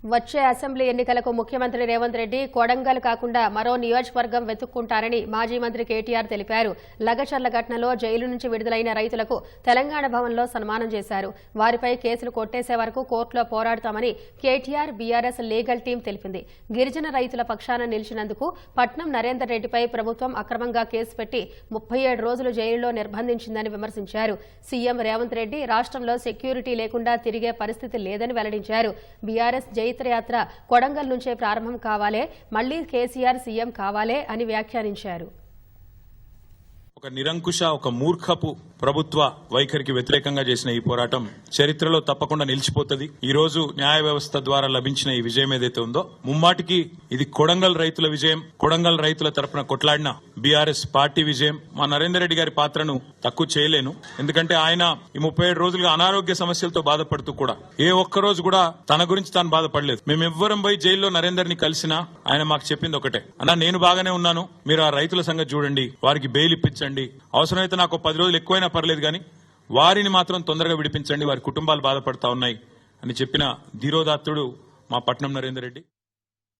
వచ్చే అసెంబ్లీ ఎన్నికలకు ముఖ్యమంత్రి రేవంత్ రెడ్డి కొడంగల్ కాకుండా మరో నియోజకవర్గం వెతుక్కుంటారని మాజీ మంత్రి కేటీఆర్ తెలిపారు. లగచర్ల ఘటనలో జైలు నుంచి విడుదలైన రైతులకు తెలంగాణ భవన్లో సన్మానం చేశారు. వారిపై కేసులు కొట్టేసే వరకు కోర్టులో పోరాడతామని కేటీఆర్ బీఆర్ఎస్ లీగల్ టీం తెలిపింది. గిరిజన రైతుల పక్షాన నిలిచినందుకు పట్నం నరేందర్ రెడ్డిపై ప్రభుత్వం అక్రమంగా కేసు పెట్టి 37 రోజులు జైలులో నిర్బంధించిందని విమర్శించారు. సీఎం రేవంత్ రెడ్డి రాష్ట్రంలో సెక్యూరిటీ లేకుండా తిరిగే పరిస్థితి లేదని వెల్లడించారు. బీఆర్ఎస్ జైత్రయాత్ర కొడంగల్ నుంచే ప్రారంభం కావాలే, మళ్లీ కేసీఆర్ సీఎం కావాలే అని వ్యాఖ్యానించారు. ఒక నిరంకుశ, ఒక మూర్ఖపు ప్రభుత్వ వైఖరికి వ్యతిరేకంగా చేసిన ఈ పోరాటం చరిత్రలో తప్పకుండా నిలిచిపోతుంది. ఈ రోజు న్యాయ వ్యవస్థ ద్వారా లభించిన ఈ విజయం ఏదైతే ఉందో ముమ్మాటికి ఇది కొడంగల్ రైతుల విజయం. కొడంగల్ రైతుల తరపున కొట్లాడిన బీఆర్ఎస్ పార్టీ విజయం. మా నరేందర్ రెడ్డి గారి పాత్రను తక్కువ చేయలేను. ఎందుకంటే ఆయన ఈ 37 రోజులుగా అనారోగ్య సమస్యలతో బాధపడుతూ కూడా ఏ ఒక్క రోజు కూడా తన గురించి తాను బాధపడలేదు. మేమెవ్వరం పోయి జైల్లో నరేందర్ ని కలిసినా ఆయన మాకు చెప్పింది ఒకటే, అన్నా నేను బాగానే ఉన్నాను, మీరు ఆ రైతుల సంగతి చూడండి, వారికి బెయిల్ ఇప్పించండి, అవసరమైతే నాకు 10 రోజులు ఎక్కువైనా పర్లేదు కానీ వారిని మాత్రం తొందరగా విడిపించండి, వారి కుటుంబాలు బాధపడతా ఉన్నాయి అని చెప్పిన ధీరోదాత్తుడు మా పట్నం నరేందర్ రెడ్డి.